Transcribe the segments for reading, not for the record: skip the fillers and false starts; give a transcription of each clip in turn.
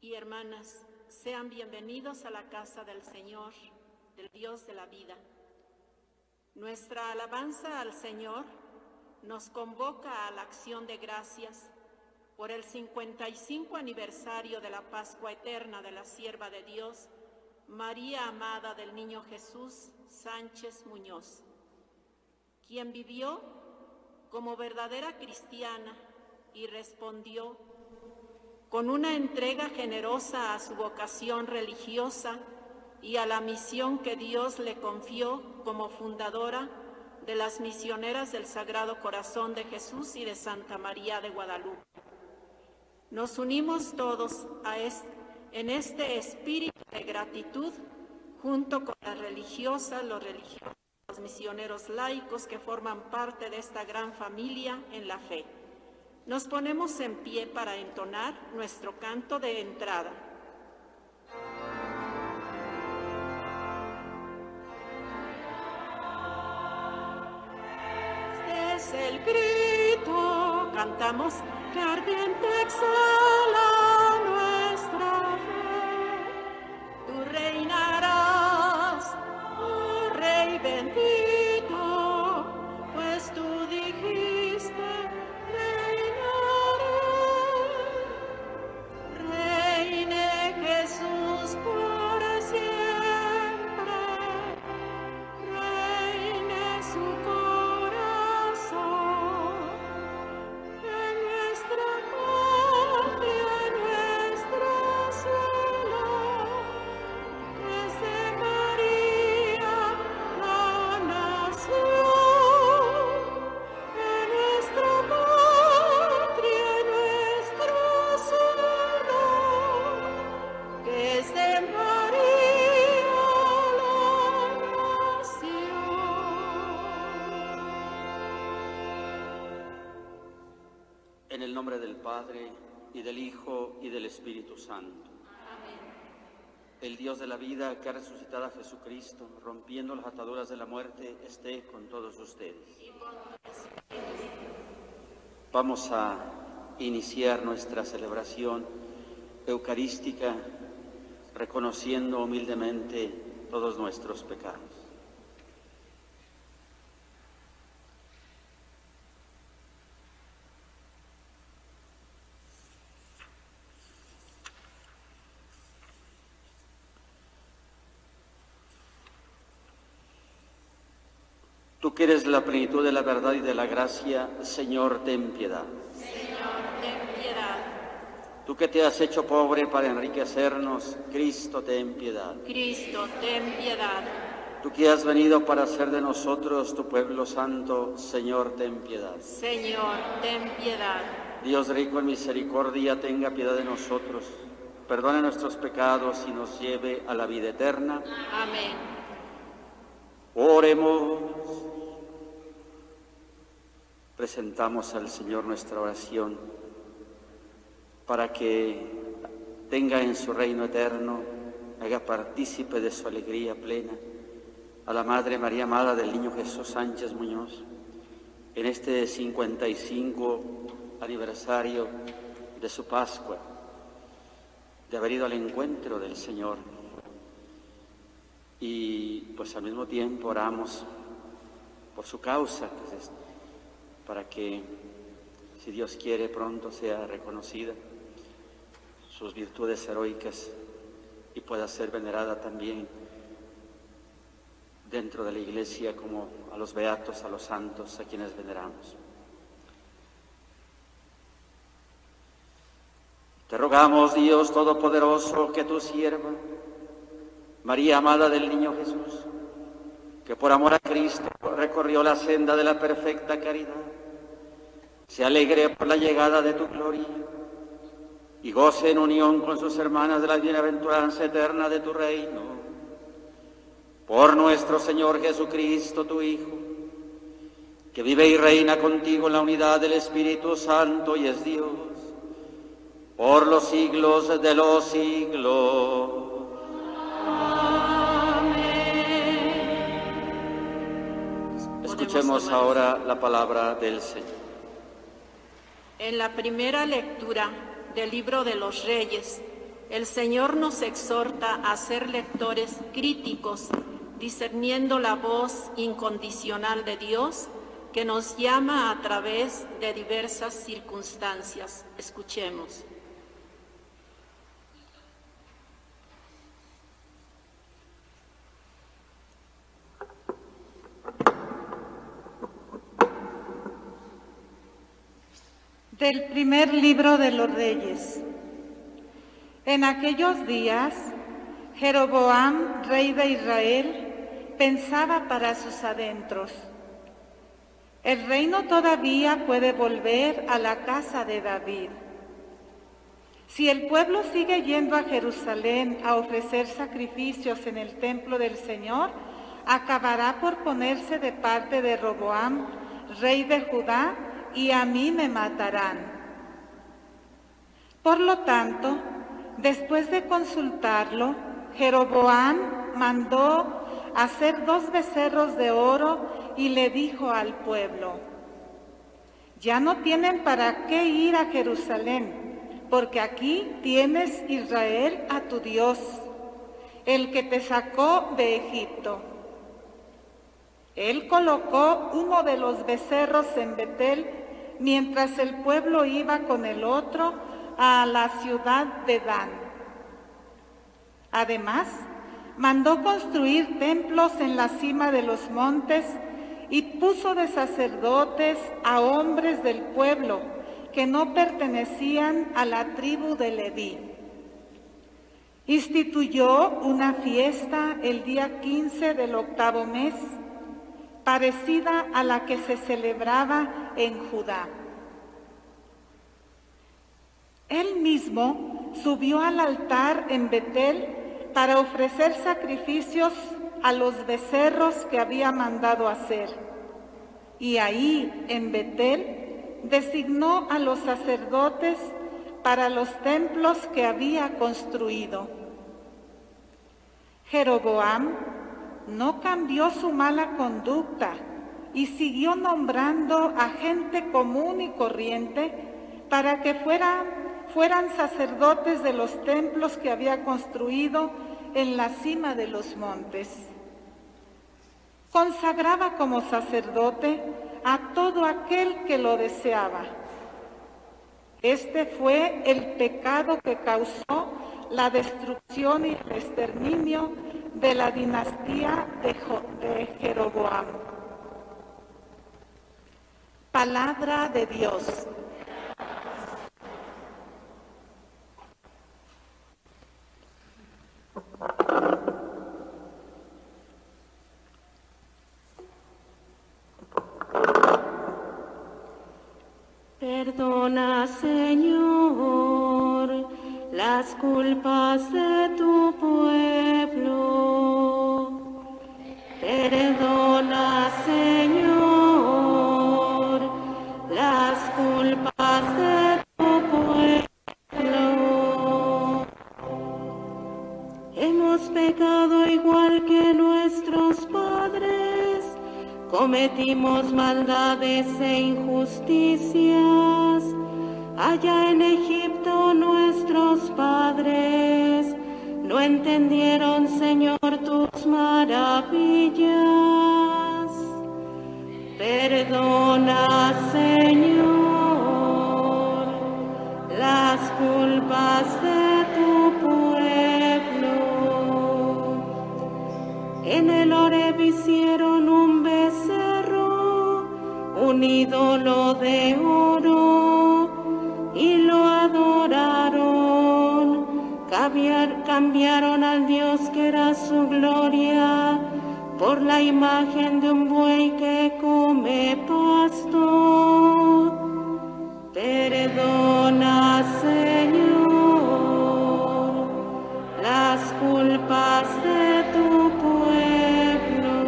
y hermanas, sean bienvenidos a la casa del Señor, del Dios de la vida. Nuestra alabanza al Señor nos convoca a la acción de gracias por el 55 aniversario de la Pascua Eterna de la Sierva de Dios, María Amada del Niño Jesús Sánchez Muñoz, quien vivió como verdadera cristiana y respondió con una entrega generosa a su vocación religiosa y a la misión que Dios le confió como fundadora de las misioneras del Sagrado Corazón de Jesús y de Santa María de Guadalupe. Nos unimos todos en este espíritu de gratitud, junto con las religiosas, los religiosos, los misioneros laicos que forman parte de esta gran familia en la fe. Nos ponemos en pie para entonar nuestro canto de entrada. Este es el grito, cantamos, que ardiente exhala nuestra fe. Tú reinarás, oh Rey bendito, pues tú dijiste, reine Jesús por siempre, reine su corazón, en nuestra patria, en nuestro cielo, desde María la nación, en nuestra patria, en nuestro cielo, desde María la nación. En el nombre del Padre, y del Hijo, y del Espíritu Santo. Amén. El Dios de la vida, que ha resucitado a Jesucristo, rompiendo las ataduras de la muerte, esté con todos ustedes. Vamos a iniciar nuestra celebración eucarística reconociendo humildemente todos nuestros pecados. Tú que eres la plenitud de la verdad y de la gracia, Señor, ten piedad. Señor, ten piedad. Tú que te has hecho pobre para enriquecernos, Cristo, ten piedad. Cristo, ten piedad. Tú que has venido para hacer de nosotros tu pueblo santo, Señor, ten piedad. Señor, ten piedad. Dios rico en misericordia, tenga piedad de nosotros, perdone nuestros pecados y nos lleve a la vida eterna. Amén. Oremos. Presentamos al Señor nuestra oración para que tenga en su reino eterno, haga partícipe de su alegría plena a la Madre María Amada del Niño Jesús Sánchez Muñoz en este 55 aniversario de su Pascua, de haber ido al encuentro del Señor. Y pues al mismo tiempo oramos por su causa, pues, para que, si Dios quiere, pronto sea reconocida sus virtudes heroicas y pueda ser venerada también dentro de la Iglesia como a los beatos, a los santos, a quienes veneramos. Te rogamos, Dios Todopoderoso, que tu sierva, María Amada del Niño Jesús, que por amor a Cristo recorrió la senda de la perfecta caridad, se alegre por la llegada de tu gloria y goce en unión con sus hermanas de la bienaventuranza eterna de tu reino. Por nuestro Señor Jesucristo, tu Hijo, que vive y reina contigo en la unidad del Espíritu Santo y es Dios, por los siglos de los siglos. Escuchemos ahora la palabra del Señor. En la primera lectura del libro de los Reyes, El Señor nos exhorta a ser lectores críticos, discerniendo la voz incondicional de Dios que nos llama a través de diversas circunstancias. Escuchemos. Del primer libro de los Reyes. En aquellos días, Jeroboam, rey de Israel, pensaba para sus adentros: el reino todavía puede volver a la casa de David. Si el pueblo sigue yendo a Jerusalén a ofrecer sacrificios en el templo del Señor, acabará por ponerse de parte de Roboam, rey de Judá, y a mí me matarán. Por lo tanto, después de consultarlo, Jeroboam mandó hacer 2 becerros de oro y le dijo al pueblo: ya no tienen para qué ir a Jerusalén, porque aquí tienes Israel a tu Dios, el que te sacó de Egipto. Él colocó uno de los becerros en Betel, mientras el pueblo iba con el otro a la ciudad de Dan. Además, mandó construir templos en la cima de los montes y puso de sacerdotes a hombres del pueblo que no pertenecían a la tribu de Leví. Instituyó una fiesta el día 15 del 8º mes, parecida a la que se celebraba en Judá. Él mismo subió al altar en Betel para ofrecer sacrificios a los becerros que había mandado hacer. Y ahí, en Betel, designó a los sacerdotes para los templos que había construido. Jeroboam no cambió su mala conducta y siguió nombrando a gente común y corriente para que fueran sacerdotes de los templos que había construido en la cima de los montes. Consagraba como sacerdote a todo aquel que lo deseaba. Este fue el pecado que causó la destrucción y el exterminio de la dinastía de Jeroboam. Palabra de Dios. Perdona, Señor, las culpas de tu pueblo. Perdona, Señor, las culpas de tu pueblo. Hemos pecado igual que nuestros padres, cometimos maldades e injusticias. Allá en Egipto nuestros padres no entendieron, Señor, tus maravillas. Perdona, Señor, las culpas de tu pueblo. En el Horeb hicieron un becerro, un ídolo de oro, y lo adoraron. Cambiaron al Dios que era su gloria por la imagen de un buey que come pasto. Perdona, Señor, las culpas de tu pueblo.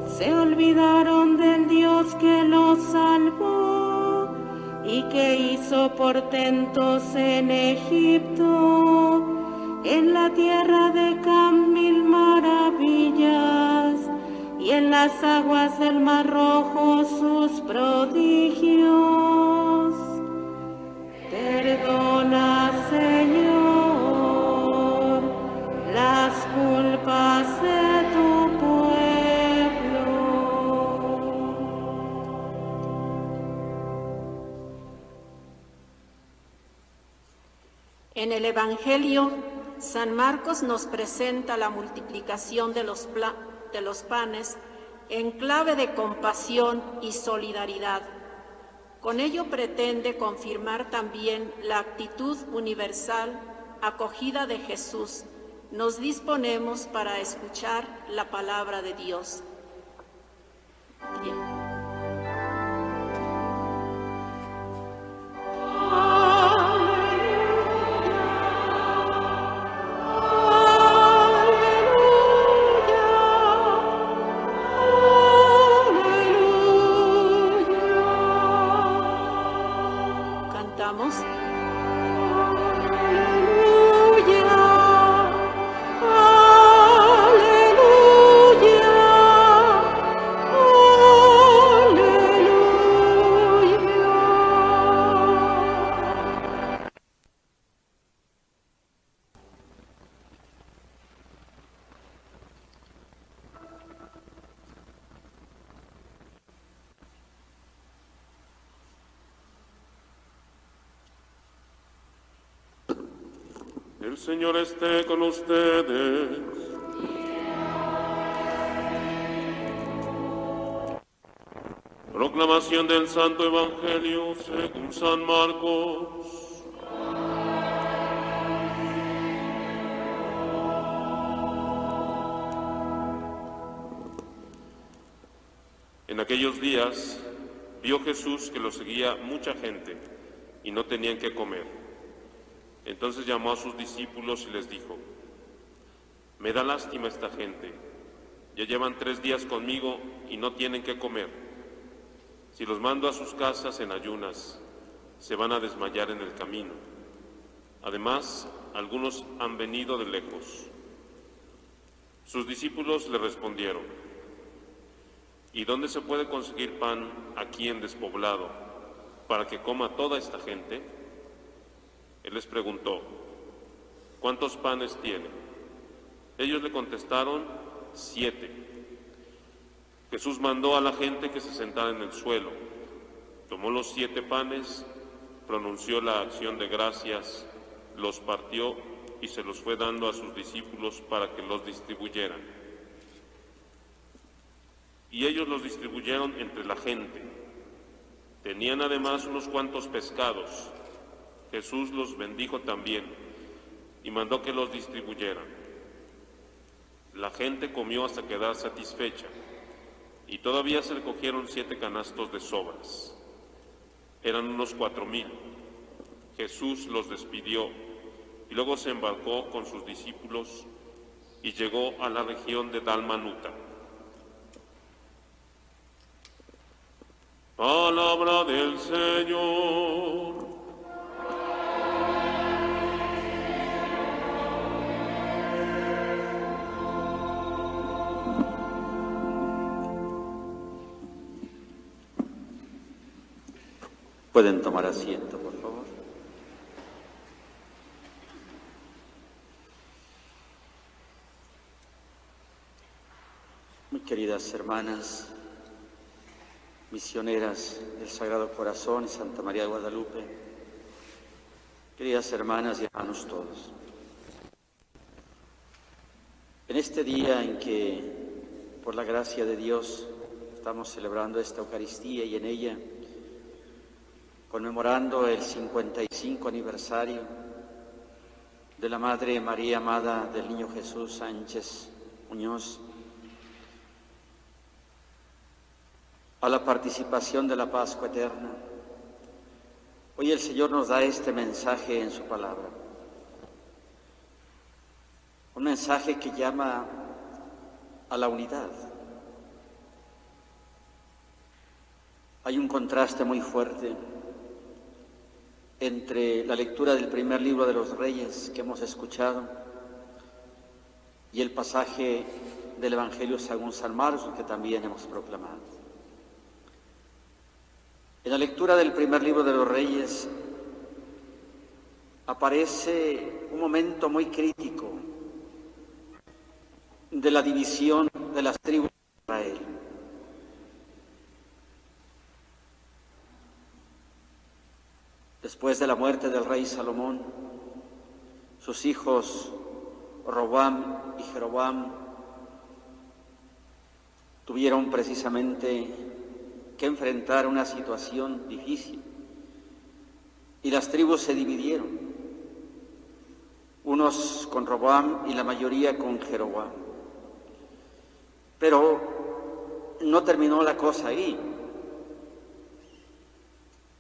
Se olvidaron del Dios que los salvó y que hizo portentos en Egipto, en la tierra de Cam 1000 maravillas, y en las aguas del Mar Rojo sus prodigios. Perdona, En el Evangelio, San Marcos nos presenta la multiplicación de los panes en clave de compasión y solidaridad. Con ello pretende confirmar también la actitud universal acogida de Jesús. Nos disponemos para escuchar la palabra de Dios. Bien. El Señor esté con ustedes. Proclamación del Santo Evangelio según San Marcos. En aquellos días vio Jesús que lo seguía mucha gente y no tenían qué comer. Entonces llamó a sus discípulos y les dijo: me da lástima esta gente, ya llevan 3 días conmigo y no tienen qué comer. Si los mando a sus casas en ayunas, se van a desmayar en el camino. Además, algunos han venido de lejos. Sus discípulos le respondieron: ¿y dónde se puede conseguir pan aquí en despoblado para que coma toda esta gente? Él les preguntó: ¿cuántos panes tienen? Ellos le contestaron: 7. Jesús mandó a la gente que se sentara en el suelo. Tomó los 7 panes, pronunció la acción de gracias, los partió y se los fue dando a sus discípulos para que los distribuyeran. Y ellos los distribuyeron entre la gente. Tenían además unos cuantos pescados. Jesús los bendijo también y mandó que los distribuyeran. La gente comió hasta quedar satisfecha y todavía se recogieron 7 canastos de sobras. Eran unos 4,000. Jesús los despidió y luego se embarcó con sus discípulos y llegó a la región de Dalmanuta. Palabra del Señor. Pueden tomar asiento, por favor. Muy queridas hermanas, misioneras del Sagrado Corazón y Santa María de Guadalupe, queridas hermanas y hermanos todos. En este día en que, por la gracia de Dios, estamos celebrando esta Eucaristía y en ella conmemorando el 55 aniversario de la Madre María Amada del Niño Jesús Sánchez Muñoz, a la participación de la Pascua Eterna. Hoy el Señor nos da este mensaje en su palabra, un mensaje que llama a la unidad. Hay un contraste muy fuerte entre la lectura del primer libro de los Reyes que hemos escuchado y el pasaje del Evangelio según San Marcos que también hemos proclamado. En la lectura del primer libro de los Reyes aparece un momento muy crítico de la división de las tribus de Israel. Después de la muerte del rey Salomón, sus hijos Roboam y Jeroboam tuvieron precisamente que enfrentar una situación difícil y las tribus se dividieron, unos con Roboam y la mayoría con Jeroboam. Pero no terminó la cosa ahí.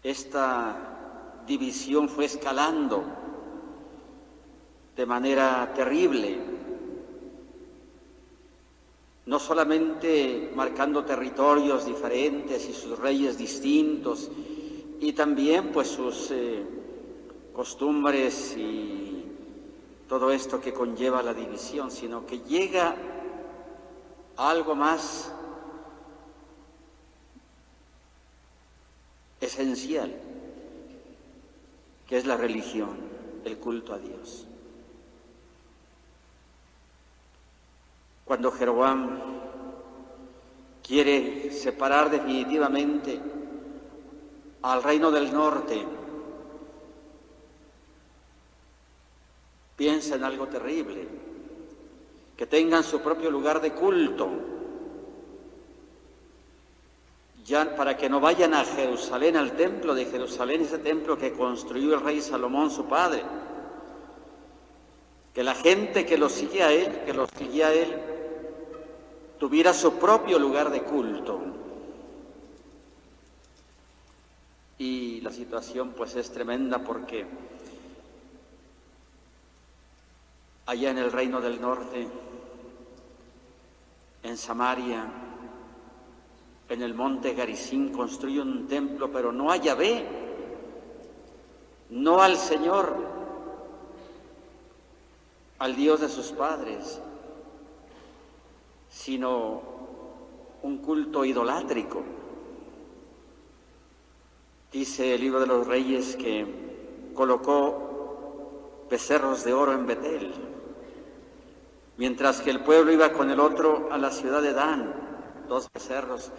Esta división fue escalando de manera terrible, no solamente marcando territorios diferentes y sus reyes distintos, y también pues sus costumbres y todo esto que conlleva la división, sino que llega a algo más esencial, que es la religión, el culto a Dios. Cuando Jeroboam quiere separar definitivamente al reino del norte, piensa en algo terrible, que tengan su propio lugar de culto, ya para que no vayan a Jerusalén, al templo de Jerusalén, ese templo que construyó el rey Salomón, su padre, que la gente que lo seguía a él, tuviera su propio lugar de culto. Y la situación pues es tremenda porque allá en el reino del norte, en Samaria, en el monte Garizim, construye un templo, pero no a Yahvé, no al Señor, al Dios de sus padres, sino un culto idolátrico. Dice el libro de los Reyes que colocó becerros de oro en Betel, mientras que el pueblo iba con el otro a la ciudad de Dan, 2 becerros,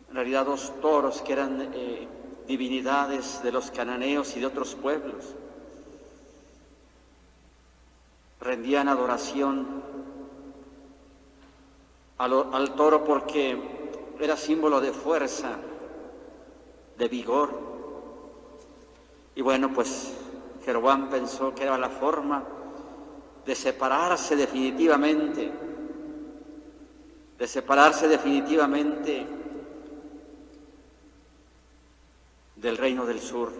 en realidad 2 toros que eran divinidades de los cananeos y de otros pueblos. Rendían adoración al toro porque era símbolo de fuerza, de vigor. Y bueno, pues Jeroboam pensó que era la forma de separarse definitivamente del reino del sur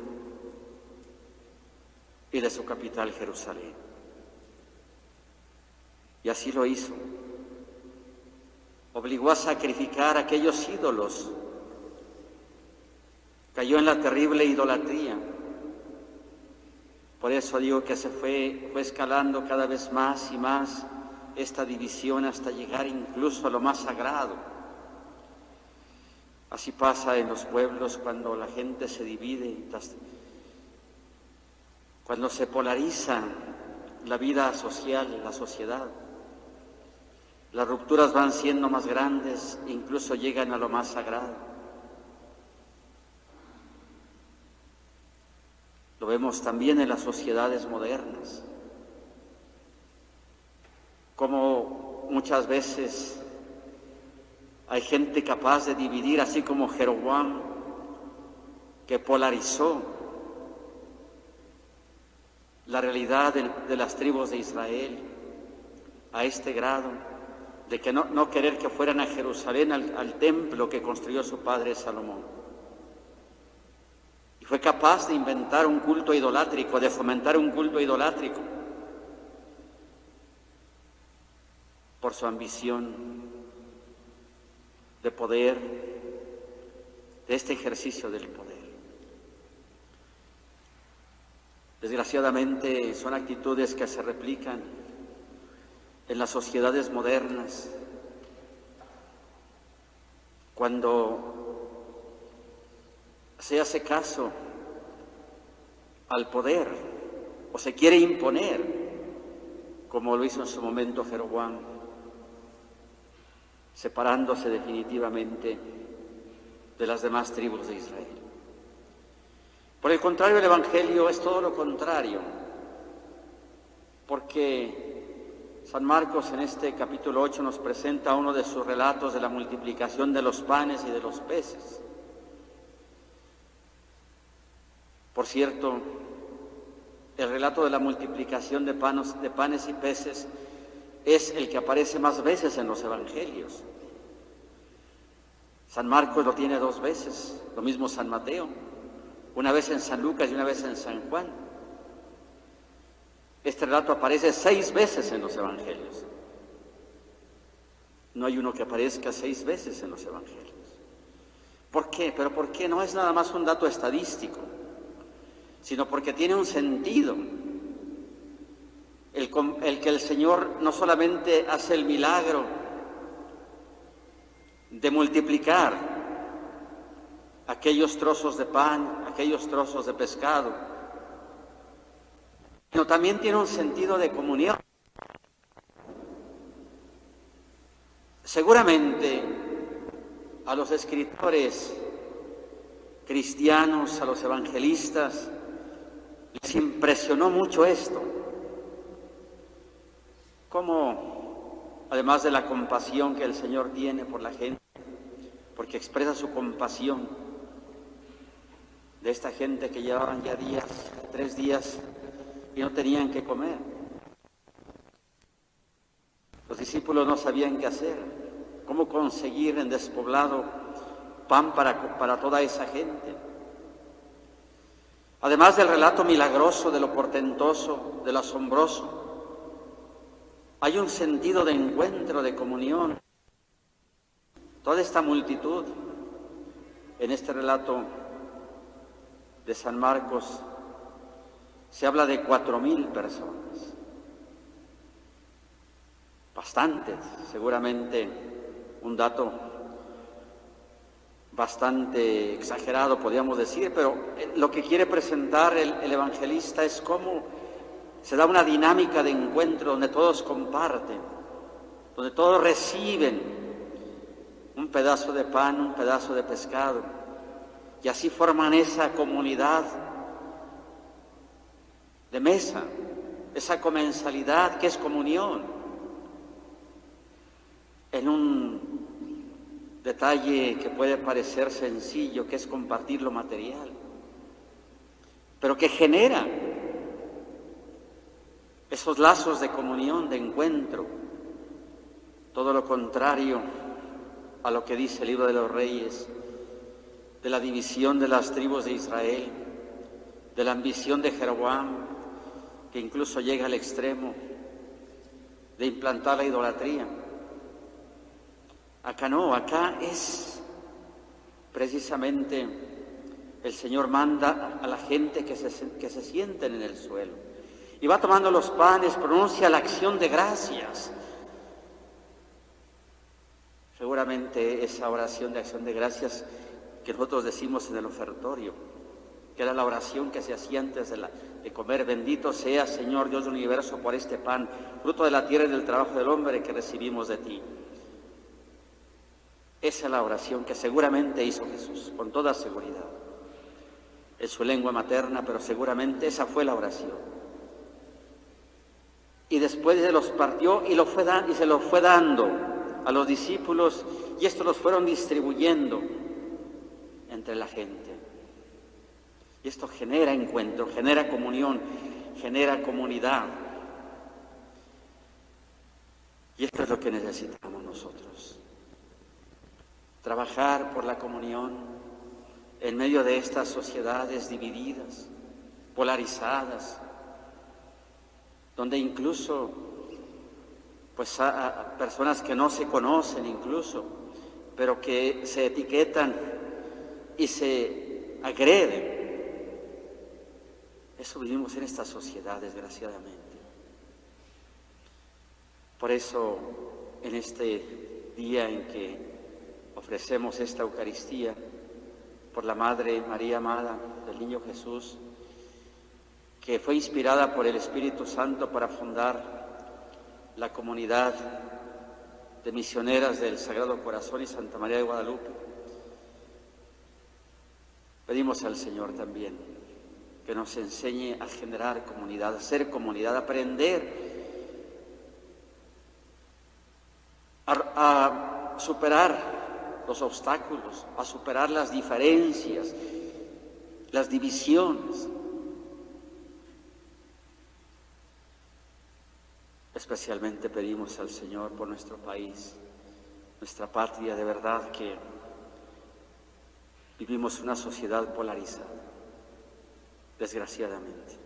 y de su capital, Jerusalén. Y así lo hizo. Obligó a sacrificar a aquellos ídolos. Cayó en la terrible idolatría. Por eso digo que fue escalando cada vez más y más esta división hasta llegar incluso a lo más sagrado. Así pasa en los pueblos cuando la gente se divide, cuando se polariza la vida social, la sociedad. Las rupturas van siendo más grandes, incluso llegan a lo más sagrado. Lo vemos también en las sociedades modernas, como muchas veces hay gente capaz de dividir, así como Jeroboam, que polarizó la realidad de las tribus de Israel a este grado de que no querer que fueran a Jerusalén, al templo que construyó su padre Salomón. Y fue capaz de inventar un culto idolátrico, de fomentar un culto idolátrico, por su ambición de poder, de este ejercicio del poder. Desgraciadamente son actitudes que se replican en las sociedades modernas, cuando se hace caso al poder o se quiere imponer, como lo hizo en su momento Jeroboam, separándose definitivamente de las demás tribus de Israel. Por el contrario, el Evangelio es todo lo contrario. porque San Marcos en este capítulo 8 nos presenta uno de sus relatos de la multiplicación de los panes y de los peces. Por cierto, el relato de la multiplicación de panes y peces es el que aparece más veces en los evangelios. San Marcos lo tiene 2 veces, lo mismo San Mateo, una vez en San Lucas y una vez en San Juan. Este relato aparece 6 veces en los evangelios. No hay uno que aparezca 6 veces en los evangelios. ¿Por qué? Pero ¿por qué? No es nada más un dato estadístico, sino porque tiene un sentido. El que el Señor no solamente hace el milagro de multiplicar aquellos trozos de pan, aquellos trozos de pescado, sino también tiene un sentido de comunión. Seguramente a los escritores cristianos, a los evangelistas, les impresionó mucho esto. Cómo, además de la compasión que el Señor tiene por la gente, porque expresa su compasión de esta gente que llevaban ya 3 días y no tenían que comer. Los discípulos no sabían qué hacer, cómo conseguir en despoblado pan para toda esa gente. Además del relato milagroso, de lo portentoso, de lo asombroso, hay un sentido de encuentro, de comunión. Toda esta multitud, en este relato de San Marcos, se habla de 4,000 personas. Bastantes, seguramente un dato bastante exagerado, podríamos decir, pero lo que quiere presentar el evangelista es cómo se da una dinámica de encuentro donde todos comparten, donde todos reciben un pedazo de pan, un pedazo de pescado, y así forman esa comunidad de mesa, esa comensalidad que es comunión, en un detalle que puede parecer sencillo, que es compartir lo material, pero que genera esos lazos de comunión, de encuentro, todo lo contrario a lo que dice el libro de los Reyes, de la división de las tribus de Israel, de la ambición de Jeroboam, que incluso llega al extremo de implantar la idolatría. Acá no, acá es precisamente el Señor manda a la gente que se sienten en el suelo. Y va tomando los panes, pronuncia la acción de gracias. Seguramente esa oración de acción de gracias que nosotros decimos en el ofertorio, que era la oración que se hacía antes de comer: bendito sea, Señor Dios del universo, por este pan, fruto de la tierra y del trabajo del hombre que recibimos de ti. Esa es la oración que seguramente hizo Jesús, con toda seguridad. En su lengua materna, pero seguramente esa fue la oración. Y después se los partió y se los fue dando a los discípulos, y estos los fueron distribuyendo entre la gente. Y esto genera encuentro, genera comunión, genera comunidad. Y esto es lo que necesitamos nosotros. Trabajar por la comunión en medio de estas sociedades divididas, polarizadas, donde incluso pues a personas que no se conocen incluso, pero que se etiquetan y se agreden. Eso vivimos en esta sociedad, desgraciadamente. Por eso, en este día en que ofrecemos esta Eucaristía por la Madre María amada del Niño Jesús, que fue inspirada por el Espíritu Santo para fundar la comunidad de misioneras del Sagrado Corazón y Santa María de Guadalupe, pedimos al Señor también que nos enseñe a generar comunidad, a ser comunidad, a aprender a superar los obstáculos, a superar las diferencias, las divisiones. Especialmente pedimos al Señor por nuestro país, nuestra patria. De verdad que vivimos una sociedad polarizada, desgraciadamente,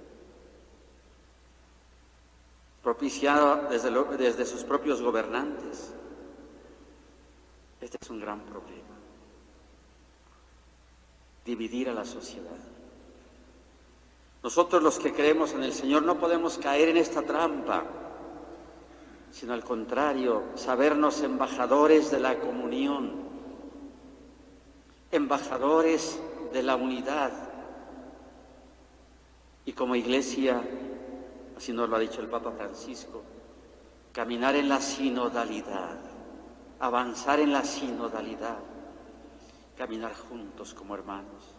propiciada desde sus propios gobernantes. Este es un gran problema, dividir a la sociedad. Nosotros los que creemos en el Señor no podemos caer en esta trampa, sino al contrario, sabernos embajadores de la comunión, embajadores de la unidad. Y como Iglesia, así nos lo ha dicho el Papa Francisco, caminar en la sinodalidad, avanzar en la sinodalidad, caminar juntos como hermanos.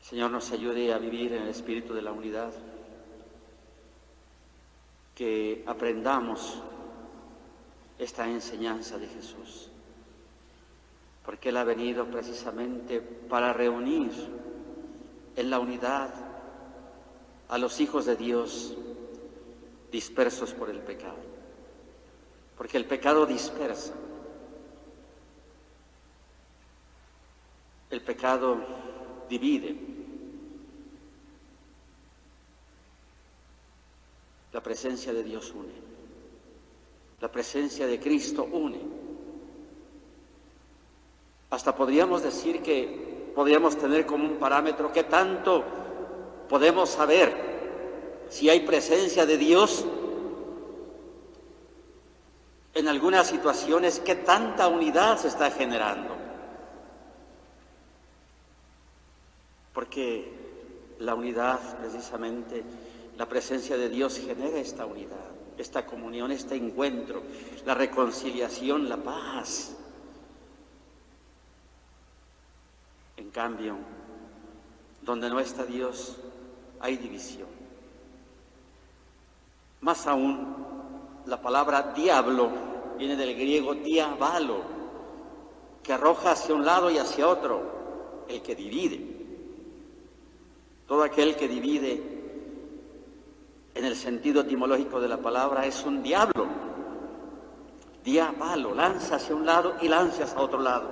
El Señor nos ayude a vivir en el espíritu de la unidad, que aprendamos esta enseñanza de Jesús, porque Él ha venido precisamente para reunir en la unidad a los hijos de Dios dispersos por el pecado, porque el pecado dispersa, el pecado divide. La presencia de Dios une, la presencia de Cristo une. Hasta podríamos decir que podríamos tener como un parámetro qué tanto podemos saber si hay presencia de Dios en algunas situaciones, qué tanta unidad se está generando. Porque la unidad, precisamente, la presencia de Dios genera esta unidad, esta comunión, este encuentro, la reconciliación, la paz. En cambio, donde no está Dios, hay división. Más aún, la palabra diablo viene del griego diabalo, que arroja hacia un lado y hacia otro, el que divide. Todo aquel que divide, en el sentido etimológico de la palabra, es un diablo. Diabalo, lanza hacia un lado y lanza hacia otro lado.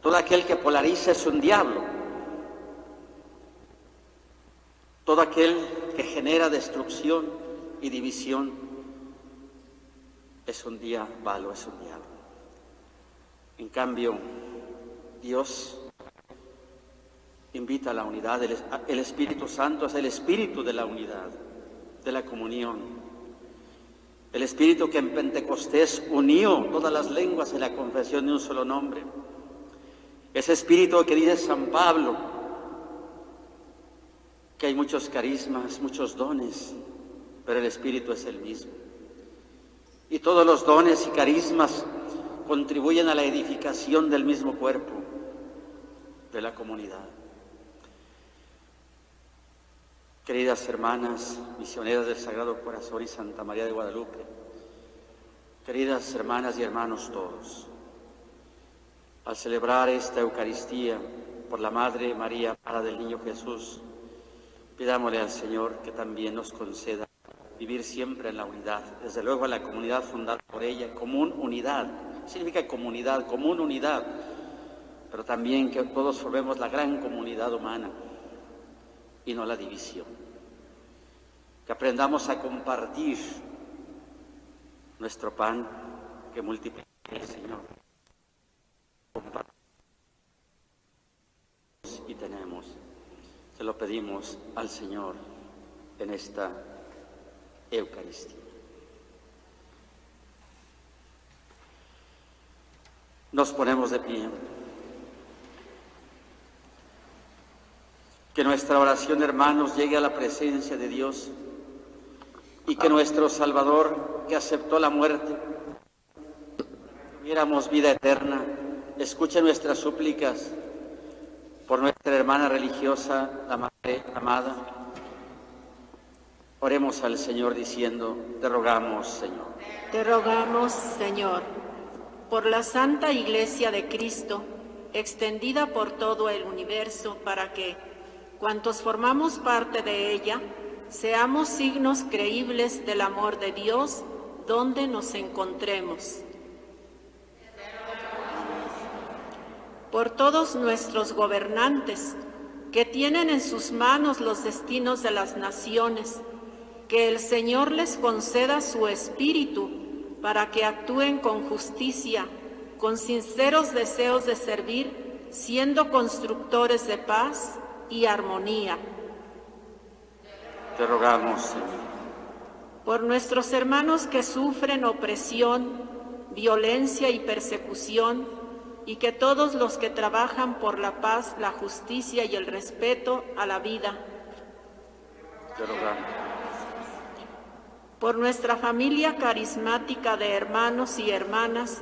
Todo aquel que polariza es un diablo. Todo aquel que genera destrucción y división es un diablo, es un diablo. En cambio, Dios invita a la unidad. El Espíritu Santo es el espíritu de la unidad, de la comunión. El espíritu que en Pentecostés unió todas las lenguas en la confesión de un solo nombre. Ese espíritu que dice San Pablo, que hay muchos carismas, muchos dones, pero el espíritu es el mismo. Y todos los dones y carismas contribuyen a la edificación del mismo cuerpo, de la comunidad. Queridas hermanas, misioneras del Sagrado Corazón y Santa María de Guadalupe, queridas hermanas y hermanos todos, al celebrar esta Eucaristía por la Madre María, Madre del Niño Jesús, pidámosle al Señor que también nos conceda vivir siempre en la unidad, desde luego en la comunidad fundada por ella, común unidad, significa comunidad, común unidad, pero también que todos formemos la gran comunidad humana y no la división. Que aprendamos a compartir nuestro pan que multiplica el Señor. Compartimos y tenemos. Se lo pedimos al Señor en esta Eucaristía. Nos ponemos de pie. Que nuestra oración, hermanos, llegue a la presencia de Dios y que nuestro Salvador, que aceptó la muerte, tuviéramos vida eterna, escuche nuestras súplicas por nuestra hermana religiosa, la Madre Amada. Oremos al Señor diciendo: te rogamos, Señor. Te rogamos, Señor, por la Santa Iglesia de Cristo, extendida por todo el universo, para que, cuantos formamos parte de ella, seamos signos creíbles del amor de Dios donde nos encontremos. Por todos nuestros gobernantes, que tienen en sus manos los destinos de las naciones, que el Señor les conceda su espíritu para que actúen con justicia, con sinceros deseos de servir, siendo constructores de paz y armonía. Te rogamos, Señor. Por nuestros hermanos que sufren opresión, violencia y persecución, y que todos los que trabajan por la paz, la justicia y el respeto a la vida. Te rogamos. Por nuestra familia carismática de hermanos y hermanas,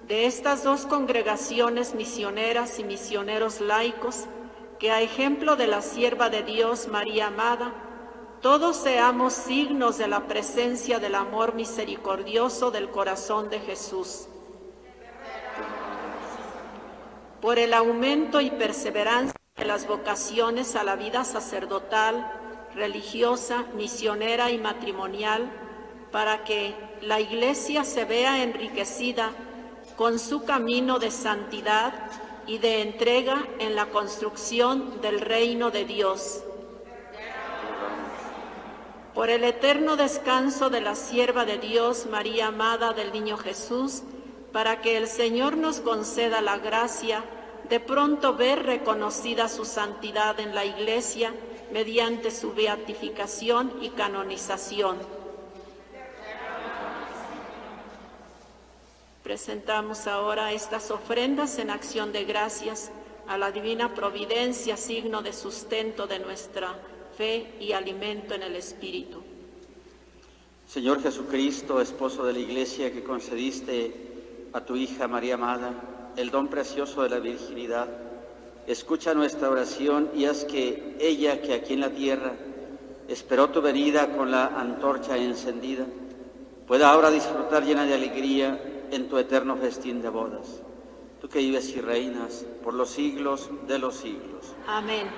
de estas dos congregaciones misioneras y misioneros laicos, que a ejemplo de la sierva de Dios María Amada, todos seamos signos de la presencia del amor misericordioso del corazón de Jesús. Por el aumento y perseverancia de las vocaciones a la vida sacerdotal, religiosa, misionera y matrimonial, para que la Iglesia se vea enriquecida con su camino de santidad y de entrega en la construcción del reino de Dios. Por el eterno descanso de la sierva de Dios, María Amada del Niño Jesús, para que el Señor nos conceda la gracia de pronto ver reconocida su santidad en la Iglesia mediante su beatificación y canonización. Presentamos ahora estas ofrendas en acción de gracias a la divina providencia, signo de sustento de nuestra fe y alimento en el Espíritu. Señor Jesucristo, esposo de la Iglesia, que concediste a tu hija María Amada el don precioso de la virginidad, escucha nuestra oración y haz que ella, que aquí en la tierra esperó tu venida con la antorcha encendida, pueda ahora disfrutar llena de alegría en tu eterno festín de bodas. Tú que vives y reinas por los siglos de los siglos. Amén.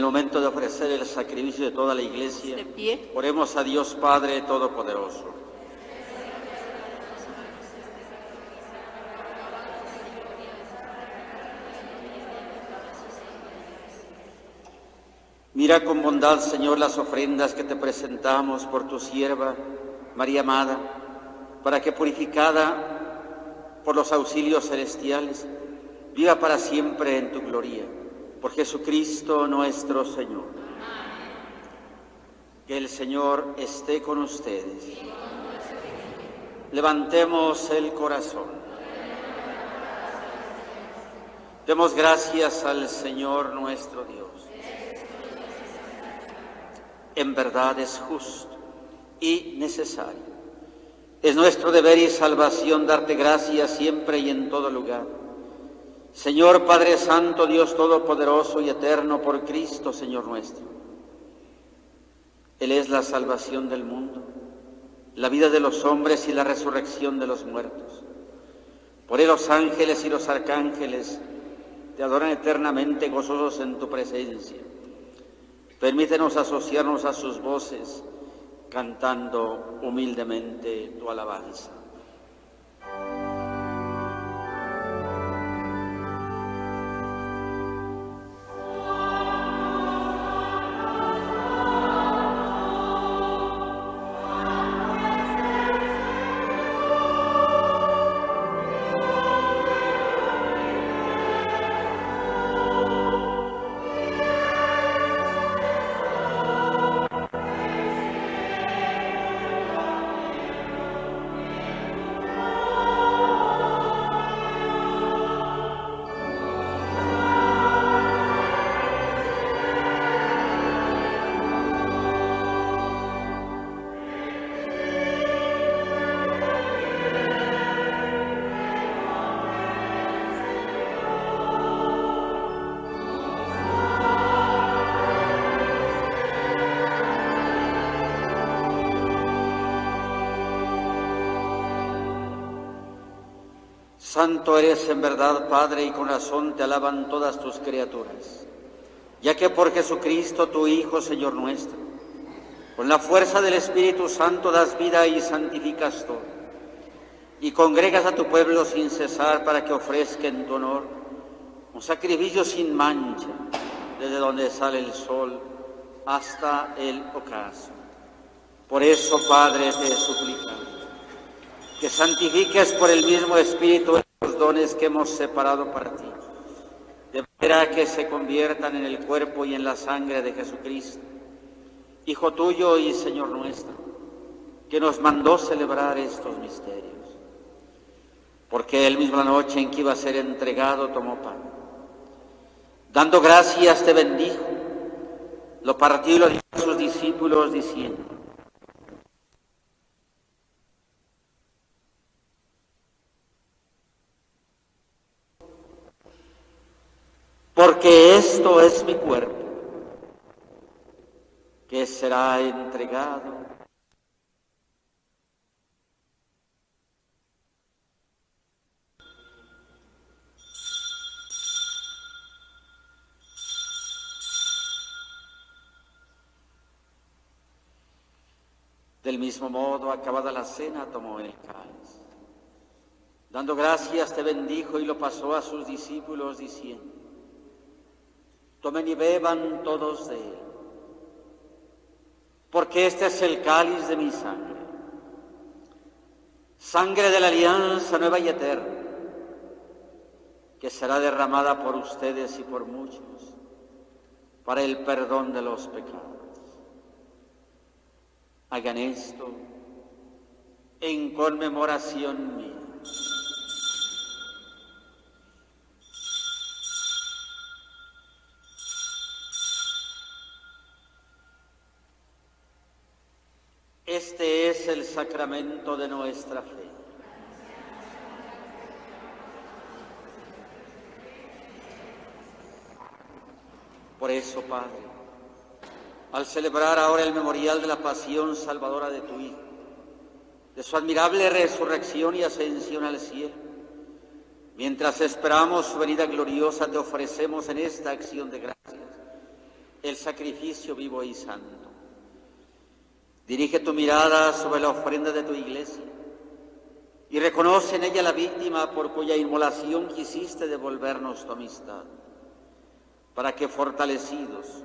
momento de ofrecer el sacrificio de toda la Iglesia, De pie. oremos a Dios Padre Todopoderoso. Mira con bondad, Señor, las ofrendas que te presentamos por tu sierva, María amada, para que purificada por los auxilios celestiales, viva para siempre en tu gloria. Por Jesucristo nuestro Señor. Que el Señor esté con ustedes. Levantemos el corazón. Demos gracias al Señor nuestro Dios. En verdad es justo y necesario. Es nuestro deber y salvación darte gracias siempre y en todo lugar. Señor Padre Santo, Dios Todopoderoso y Eterno, por Cristo, Señor nuestro. Él es la salvación del mundo, la vida de los hombres y la resurrección de los muertos. Por Él los ángeles y los arcángeles te adoran eternamente gozosos en tu presencia. Permítenos asociarnos a sus voces, cantando humildemente tu alabanza. Santo eres en verdad, Padre, y con razón te alaban todas tus criaturas, ya que por Jesucristo, tu Hijo, Señor nuestro, con la fuerza del Espíritu Santo das vida y santificas todo, y congregas a tu pueblo sin cesar para que ofrezca en tu honor un sacrificio sin mancha, desde donde sale el sol hasta el ocaso. Por eso, Padre, te suplicamos que santifiques por el mismo Espíritu los dones que hemos separado para ti, de manera que se conviertan en el cuerpo y en la sangre de Jesucristo, Hijo tuyo y Señor nuestro, que nos mandó celebrar estos misterios. Porque Él mismo la noche en que iba a ser entregado tomó pan. Dando gracias te bendijo, lo partió y lo dio a sus discípulos diciendo: porque esto es mi cuerpo, que será entregado. Del mismo modo, acabada la cena, tomó el cáliz. Dando gracias, te bendijo y lo pasó a sus discípulos diciendo: tomen y beban todos de él, porque este es el cáliz de mi sangre, sangre de la alianza nueva y eterna, que será derramada por ustedes y por muchos para el perdón de los pecados. Hagan esto en conmemoración mía. Este es el sacramento de nuestra fe. Por eso, Padre, al celebrar ahora el memorial de la pasión salvadora de tu Hijo, de su admirable resurrección y ascensión al cielo, mientras esperamos su venida gloriosa, te ofrecemos en esta acción de gracias el sacrificio vivo y santo. Dirige tu mirada sobre la ofrenda de tu iglesia y reconoce en ella la víctima por cuya inmolación quisiste devolvernos tu amistad, para que fortalecidos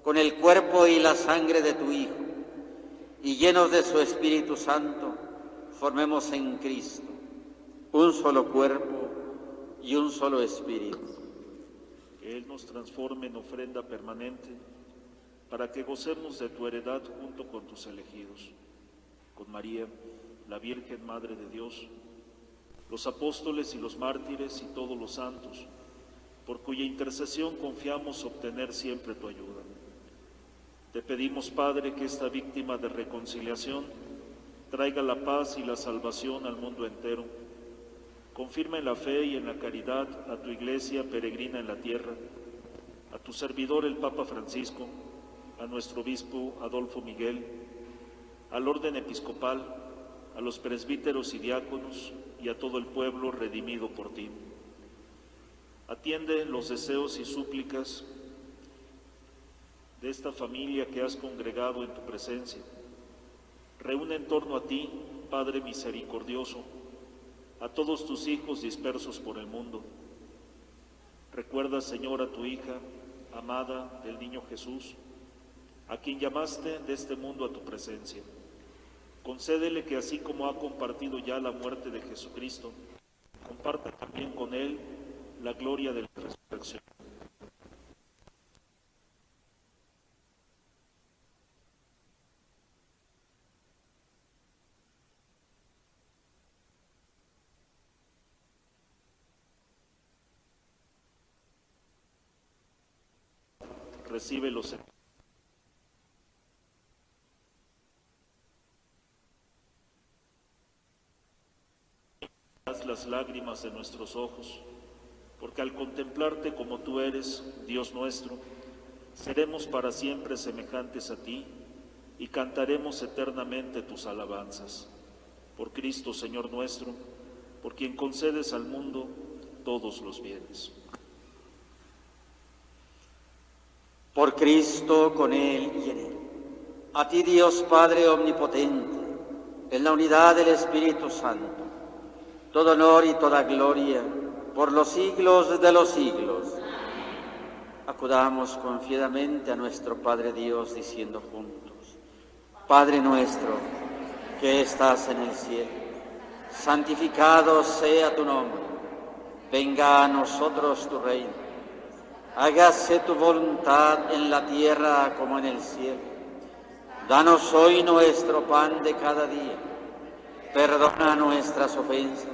con el cuerpo y la sangre de tu Hijo y llenos de su Espíritu Santo, formemos en Cristo un solo cuerpo y un solo espíritu. Que Él nos transforme en ofrenda permanente, para que gocemos de tu heredad junto con tus elegidos, con María, la Virgen Madre de Dios, los apóstoles y los mártires y todos los santos, por cuya intercesión confiamos obtener siempre tu ayuda. Te pedimos, Padre, que esta víctima de reconciliación traiga la paz y la salvación al mundo entero. Confirma en la fe y en la caridad a tu Iglesia peregrina en la tierra, a tu servidor el Papa Francisco, a nuestro obispo Adolfo Miguel, al orden episcopal, a los presbíteros y diáconos y a todo el pueblo redimido por ti. Atiende los deseos y súplicas de esta familia que has congregado en tu presencia. Reúne en torno a ti, Padre misericordioso, a todos tus hijos dispersos por el mundo. Recuerda, Señor, a tu hija, amada del niño Jesús, a quien llamaste de este mundo a tu presencia. Concédele que así como ha compartido ya la muerte de Jesucristo, comparta también con él la gloria de la resurrección. Recíbelos en las lágrimas de nuestros ojos, porque al contemplarte como tú eres, Dios nuestro, seremos para siempre semejantes a ti y cantaremos eternamente tus alabanzas. Por Cristo, Señor nuestro, por quien concedes al mundo todos los bienes. Por Cristo, con Él y en Él. A ti, Dios Padre omnipotente, en la unidad del Espíritu Santo, todo honor y toda gloria por los siglos de los siglos. Acudamos confiadamente a nuestro Padre Dios, diciendo juntos: Padre nuestro, que estás en el cielo, santificado sea tu nombre. Venga a nosotros tu reino. Hágase tu voluntad en la tierra como en el cielo. Danos hoy nuestro pan de cada día. Perdona nuestras ofensas,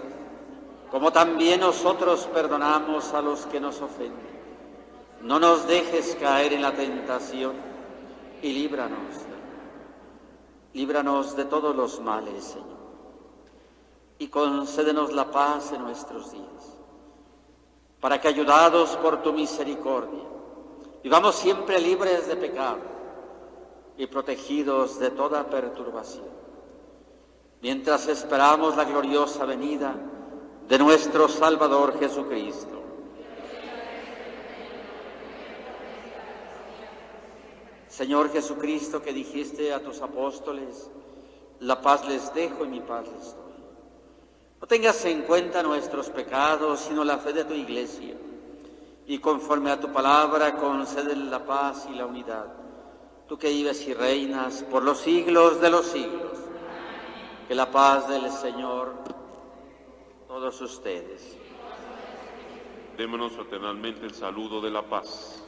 como también nosotros perdonamos a los que nos ofenden. No nos dejes caer en la tentación y líbranos de todos los males, Señor. Y concédenos la paz en nuestros días, para que, ayudados por tu misericordia, vivamos siempre libres de pecado y protegidos de toda perturbación, mientras esperamos la gloriosa venida de nuestro Salvador Jesucristo. Señor Jesucristo, que dijiste a tus apóstoles: la paz les dejo y mi paz les doy. No tengas en cuenta nuestros pecados, sino la fe de tu Iglesia, y conforme a tu palabra concédele la paz y la unidad. Tú que vives y reinas por los siglos de los siglos, que la paz del Señor todos ustedes. Démonos fraternalmente el saludo de la paz.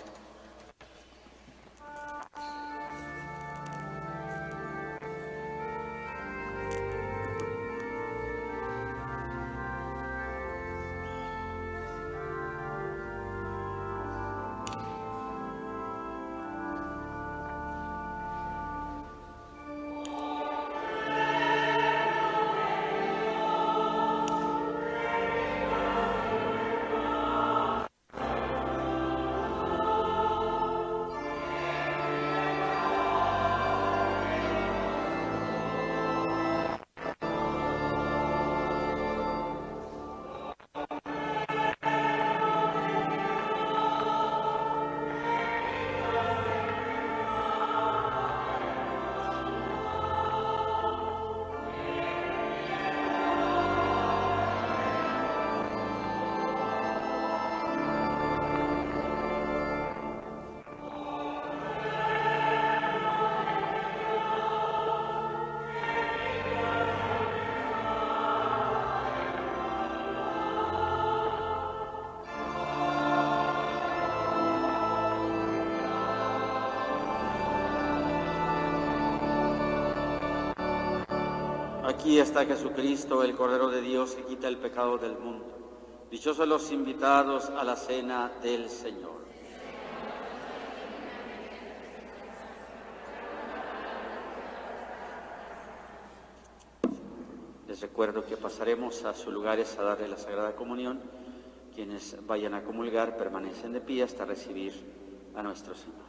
Aquí está Jesucristo, el Cordero de Dios que quita el pecado del mundo. Dichosos los invitados a la cena del Señor. Les recuerdo que pasaremos a sus lugares a darle la Sagrada Comunión. Quienes vayan a comulgar permanecen de pie hasta recibir a nuestro Señor.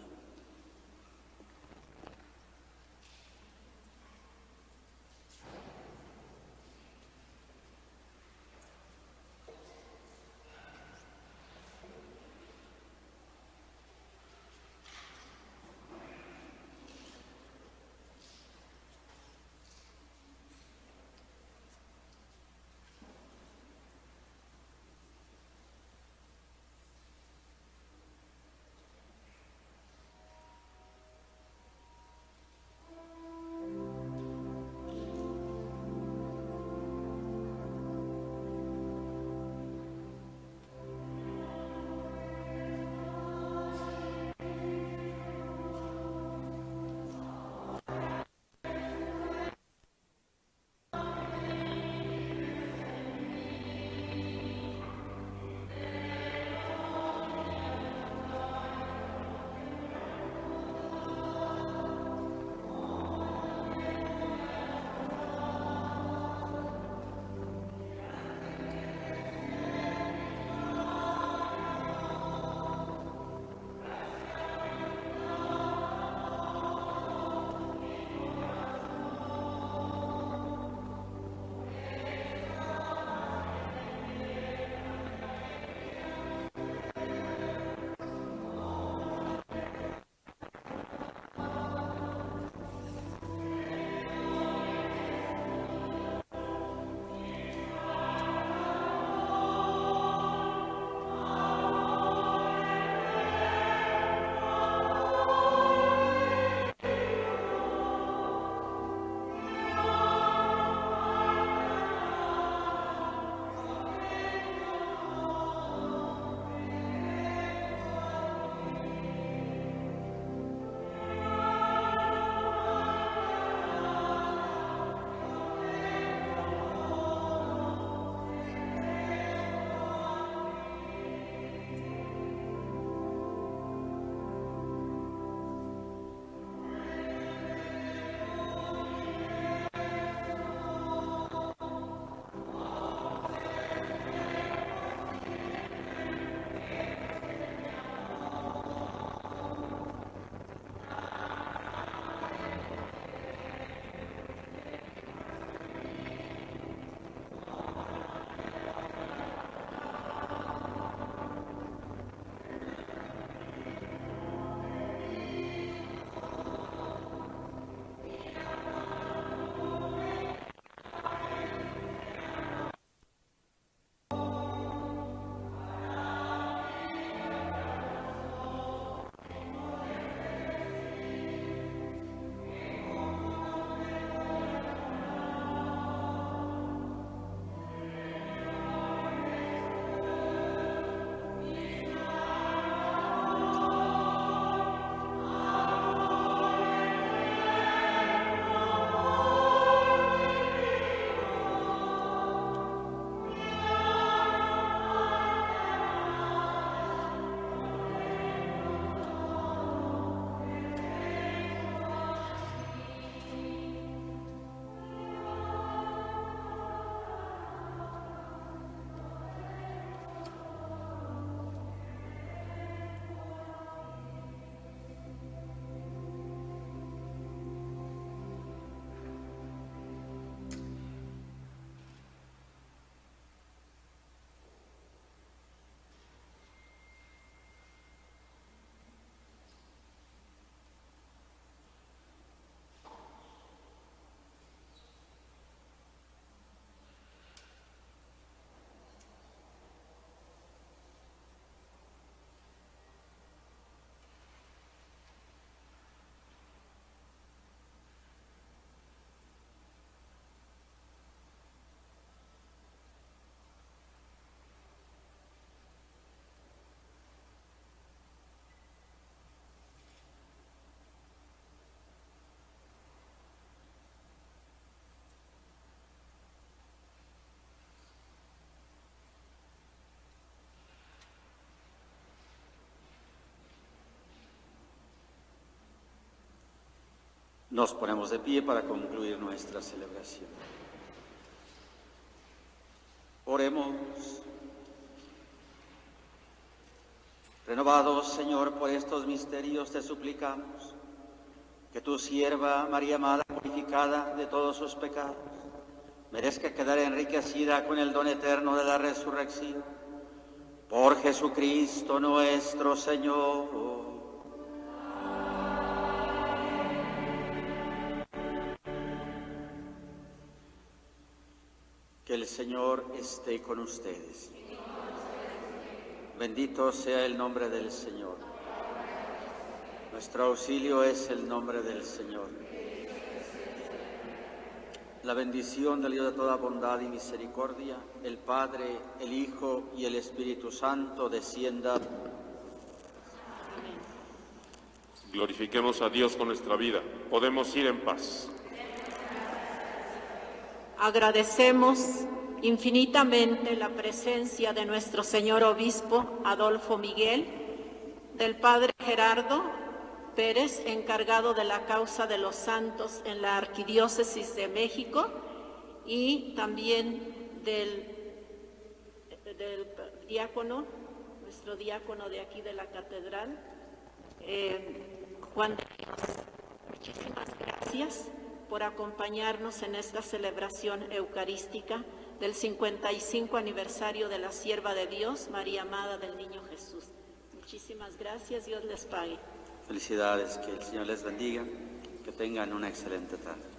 Nos ponemos de pie para concluir nuestra celebración. Oremos. Renovados, Señor, por estos misterios, te suplicamos que tu sierva María Amada, purificada de todos sus pecados, merezca quedar enriquecida con el don eterno de la resurrección. Por Jesucristo nuestro Señor. Que el Señor esté con ustedes. Bendito sea el nombre del Señor. Nuestro auxilio es el nombre del Señor. La bendición del Dios de toda bondad y misericordia, el Padre, el Hijo y el Espíritu Santo descienda. Glorifiquemos a Dios con nuestra vida. Podemos ir en paz. Agradecemos infinitamente la presencia de nuestro señor obispo Adolfo Miguel, del padre Gerardo Pérez, encargado de la causa de los santos en la Arquidiócesis de México, y también del diácono, nuestro diácono de aquí de la catedral, Juan de Dios. Muchísimas gracias por acompañarnos en esta celebración eucarística del 55 aniversario de la sierva de Dios, María Amada del Niño Jesús. Muchísimas gracias, Dios les pague. Felicidades, que el Señor les bendiga, que tengan una excelente tarde.